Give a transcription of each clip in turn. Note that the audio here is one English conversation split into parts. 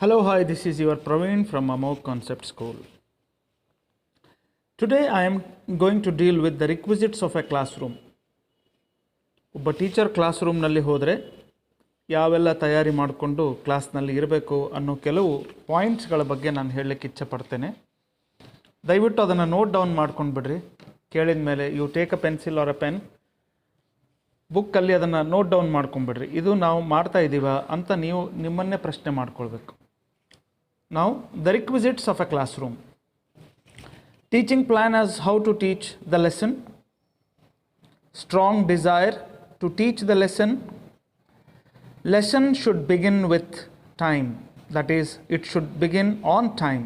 Hello, hi, this is your Praveen from Amok Concept School. Today I am going to deal with the requisites of a classroom. ಒಬ್ಬ teacher class ರೂಮ್ನಲ್ಲಿ ಹೋದರೆ ಯಾವೆಲ್ಲ ತಯಾರಿ ಮಾಡಿಕೊಂಡು ಕ್ಲಾಸ್ನಲ್ಲಿ ಇರಬೇಕು ಅನ್ನೋ ಕೆಲವು ಪಾಯಿಂಟ್ಸ್ಗಳ ಬಗ್ಗೆ ನಾನು ಹೇಳಲಿಕ್ಕೆ ಇಚ್ಛೆಪಡ್ತೇನೆ. ದಯವಿಟ್ಟು ಅದನ್ನು ನೋಟ್ ಡೌನ್ ಮಾಡ್ಕೊಂಡು ಬಿಡ್ರಿ. ಕೇಳಿದ ಮೇಲೆ you take a pencil or a pen, ಬುಕ್ಕಲ್ಲಿ ಅದನ್ನು ನೋಟ್ ಡೌನ್ ಮಾಡ್ಕೊಂಡ್ಬಿಡ್ರಿ. ಇದು ನಾವು ಮಾಡ್ತಾ ಇದ್ದೀವಾ ಅಂತ ನೀವು ನಿಮ್ಮನ್ನೇ ಪ್ರಶ್ನೆ ಮಾಡ್ಕೊಳ್ಬೇಕು. Now, the requisites of a classroom. Teaching plan as how to teach the lesson. Strong desire to teach the lesson. Lesson should begin with time. That is, it should begin on time.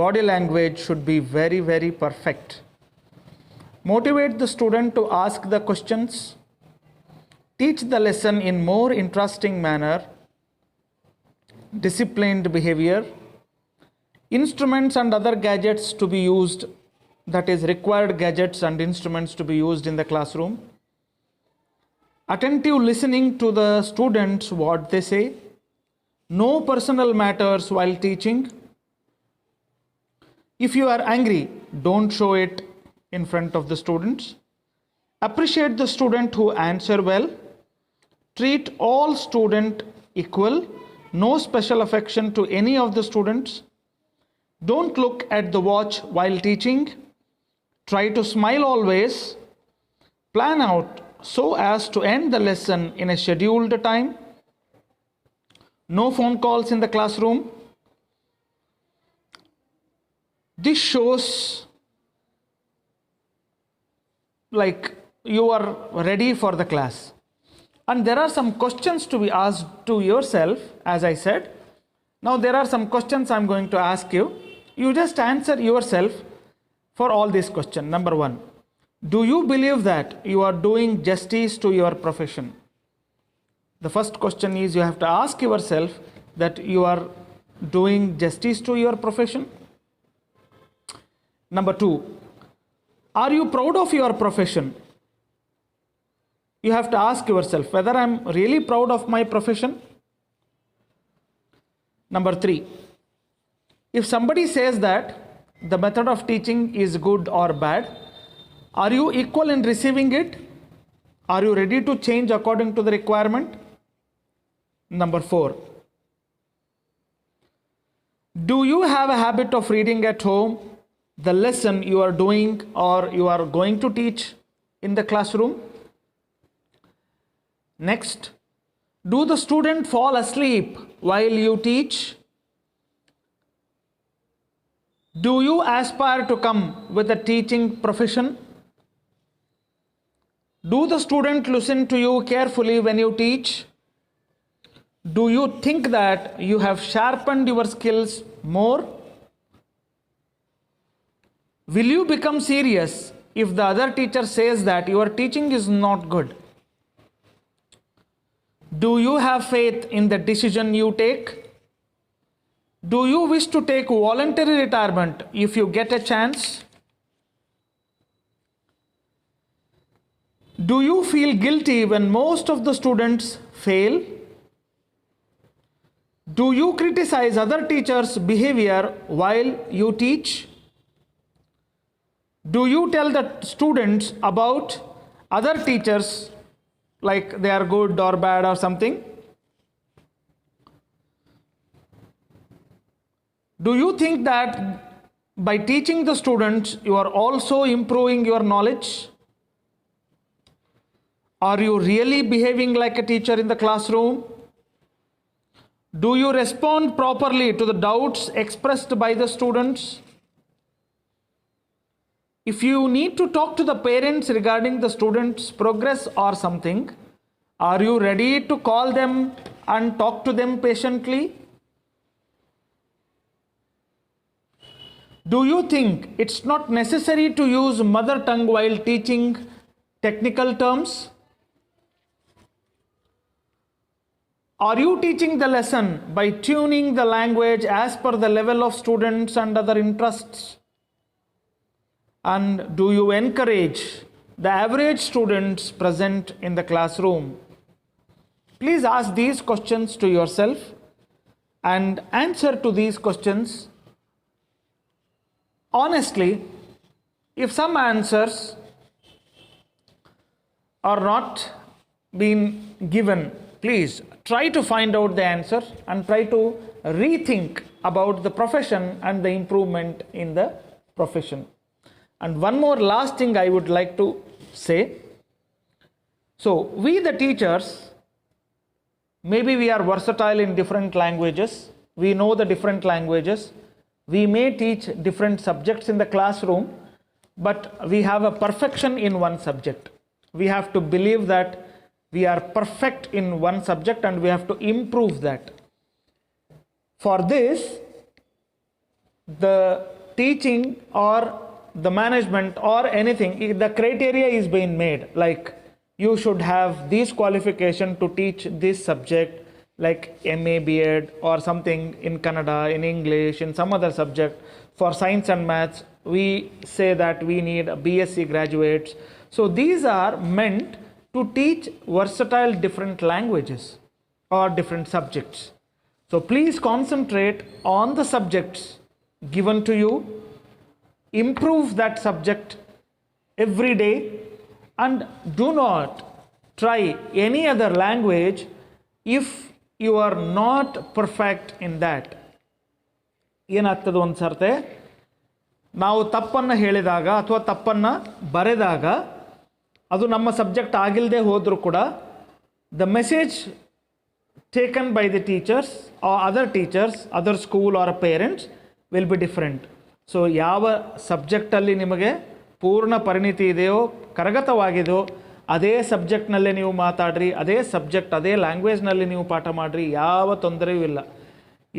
Body language should be very, very perfect. Motivate the student to ask the questions. Teach the lesson in more interesting manner. Disciplined behavior. Instruments and other gadgets to be used, that is required gadgets and instruments to be used in the classroom. Attentive listening to the students what they say. No personal matters while teaching. If you are angry, don't show it in front of the students. Appreciate the student who answer well. Treat all students equal. No special affection to any of the students. Don't look at the watch while teaching. Try to smile always. Plan out so as to end the lesson in a scheduled time. No phone calls in the classroom. This shows like you are ready for the class. And there are some questions to be asked to yourself, as I said. Now there are some questions I'm going to ask you. You just answer yourself for all these questions. Number one, do you believe that you are doing justice to your profession? The first question is you have to ask yourself that you are doing justice to your profession. Number two, are you proud of your profession? You have to ask yourself whether I'm really proud of my profession. Number three, if somebody says that the method of teaching is good or bad, are you equal in receiving it? Are you ready to change according to the requirement? Number four, do you have a habit of reading at home the lesson you are doing or you are going to teach in the classroom? Next, do the student fall asleep while you teach? Do you aspire to come with a teaching profession? Do the student listen to you carefully when you teach? Do you think that you have sharpened your skills more? Will you become serious if the other teacher says that your teaching is not good? Do you have faith in the decision you take? Do you wish to take voluntary retirement if you get a chance? Do you feel guilty when most of the students fail? Do you criticize other teachers' behavior while you teach? Do you tell the students about other teachers like they are good or bad or something? Do you think that by teaching the students you are also improving your knowledge? Are you really behaving like a teacher in the classroom? Do you respond properly to the doubts expressed by the students? If you need to talk to the parents regarding the students' progress or something, are you ready to call them and talk to them patiently? Do you think it's not necessary to use mother tongue while teaching technical terms? Are you teaching the lesson by tuning the language as per the level of students and other interests? And do you encourage the average students present in the classroom? Please ask these questions to yourself and answer to these questions honestly. If some answers are not being given, please try to find out the answer and try to rethink about the profession and the improvement in the profession. And one more last thing I would like to say. So we the teachers, maybe we are versatile in different languages. We know the different languages. We may teach different subjects in the classroom, but we have a perfection in one subject. We have to believe that we are perfect in one subject and we have to improve that. For this, the teaching or the management or anything, the criteria is being made, like you should have these qualification to teach this subject, like MA, B.Ed or something in Kannada, in English, in some other subject. For science and maths, we say that we need BSc graduates. So these are meant to teach versatile different languages or different subjects. So please concentrate on the subjects given to you, improve that subject every day, and do not try any other language if you are not perfect in that. ಏನಾಗ್ತದೆ ಒಂದು ಸರ್ತೆ ನಾವು ತಪ್ಪನ್ನು ಹೇಳಿದಾಗ ಅಥವಾ ತಪ್ಪನ್ನು ಬರೆದಾಗ ಅದು ನಮ್ಮ ಸಬ್ಜೆಕ್ಟ್ ಆಗಿಲ್ಲದೆ ಹೋದರೂ ಕೂಡ the message taken by the teachers or other teachers, other school or parents will be different. So ಯಾವ ಸಬ್ಜೆಕ್ಟಲ್ಲಿ ನಿಮಗೆ ಪೂರ್ಣ ಪರಿಣಿತಿ ಇದೆಯೋ, ಕರಗತವಾಗಿದೆಯೋ, ಅದೇ ಸಬ್ಜೆಕ್ಟ್ನಲ್ಲೇ ನೀವು ಮಾತಾಡ್ರಿ, ಅದೇ ಸಬ್ಜೆಕ್ಟ್ ಅದೇ ಲ್ಯಾಂಗ್ವೇಜ್ನಲ್ಲಿ ನೀವು ಪಾಠ ಮಾಡಿರಿ, ಯಾವ ತೊಂದರೆಯೂ ಇಲ್ಲ.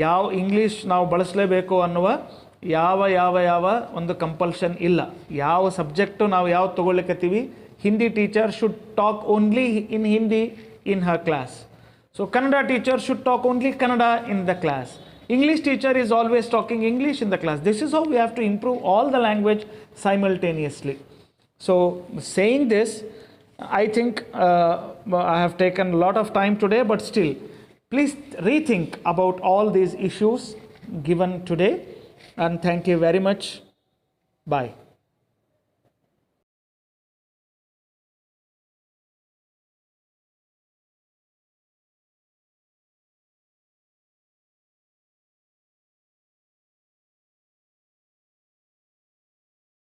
ಯಾವ ಇಂಗ್ಲೀಷ್ ನಾವು ಬಳಸಲೇಬೇಕು ಅನ್ನುವ ಯಾವ ಒಂದು ಕಂಪಲ್ಷನ್ ಇಲ್ಲ. ಯಾವ ಸಬ್ಜೆಕ್ಟು ನಾವು ಯಾವ್ದು ತೊಗೊಳ್ಲಿಕ್ಕತ್ತೀವಿ, Hindi teacher should talk only in Hindi in her class. So Kannada teacher should talk only Kannada in the class. English teacher is always talking English in the class. This is how we have to improve all the language simultaneously. So saying this, I think I have taken a lot of time today, but still, please rethink about all these issues given today. And thank you very much. Bye.